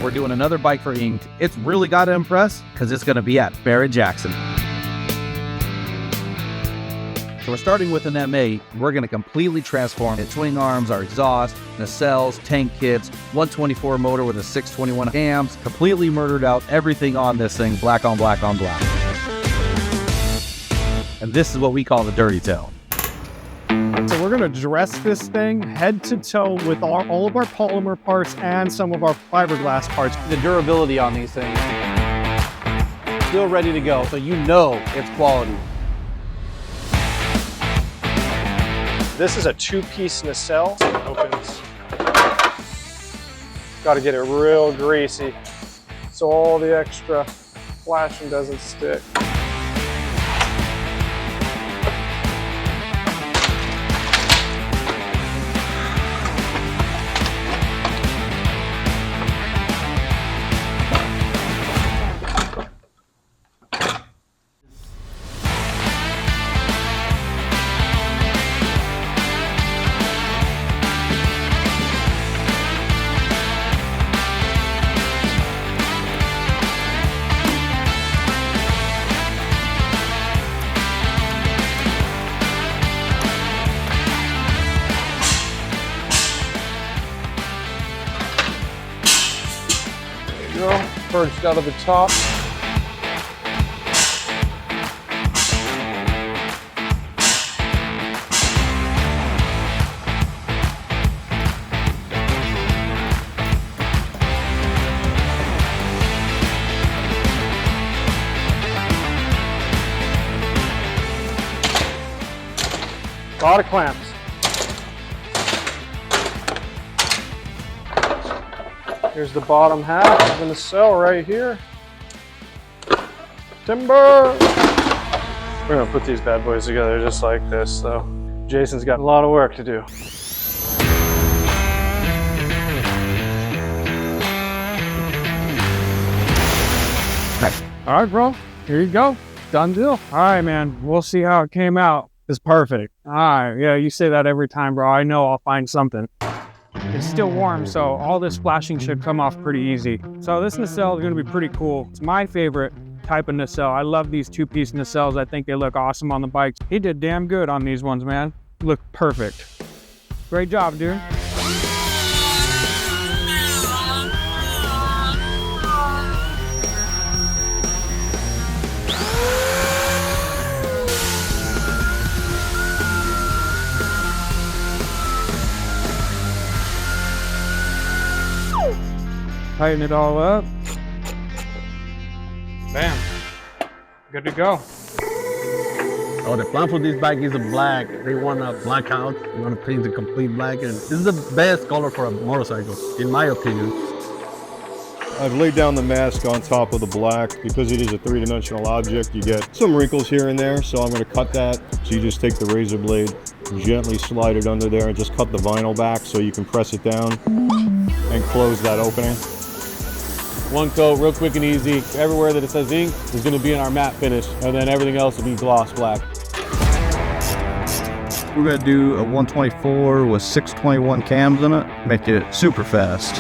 we're doing another bike for Ink. It's really got to impress because it's going to be at Barrett Jackson. So we're starting with an MA. We're going to completely transform it. Swing arms, our exhaust, nacelles, tank kits, 124 motor with a 621 amps, completely murdered out everything on this thing, black on black on black. And this is what we call the dirty tail. So we're going to dress this thing head to toe with all of our polymer parts and some of our fiberglass parts. The durability on these things, still ready to go, so you know it's quality. This is a two-piece nacelle. It opens. Got to get it real greasy so all the extra flashing doesn't stick. Perched out of the top. A lot of clamps. Here's the bottom half of the nacelle right here. Timber! We're gonna put these bad boys together just like this, though. Jason's got a lot of work to do. All right, bro, here you go. Done deal. All right, man, we'll see how it came out. It's perfect. All right, yeah, you say that every time, bro. I know I'll find something. It's still warm, so all this flashing should come off pretty easy. So this nacelle is gonna be pretty cool. It's my favorite type of nacelle. I love these two-piece nacelles. I think they look awesome on the bikes. He did damn good on these ones, man. Look perfect. Great job, dude. Tighten it all up. Bam. Good to go. Oh, the plan for this bike is a black. They want a blackout. They want to paint the complete black. And this is the best color for a motorcycle, in my opinion. I've laid down the mask on top of the black. Because it is a three-dimensional object, you get some wrinkles here and there, so I'm going to cut that. So you just take the razor blade, gently slide it under there, and just cut the vinyl back so you can press it down and close that opening. One coat, real quick and easy. Everywhere that it says ink is going to be in our matte finish, and then everything else will be gloss black. We're going to do a 124 with 621 cams in it, make it super fast.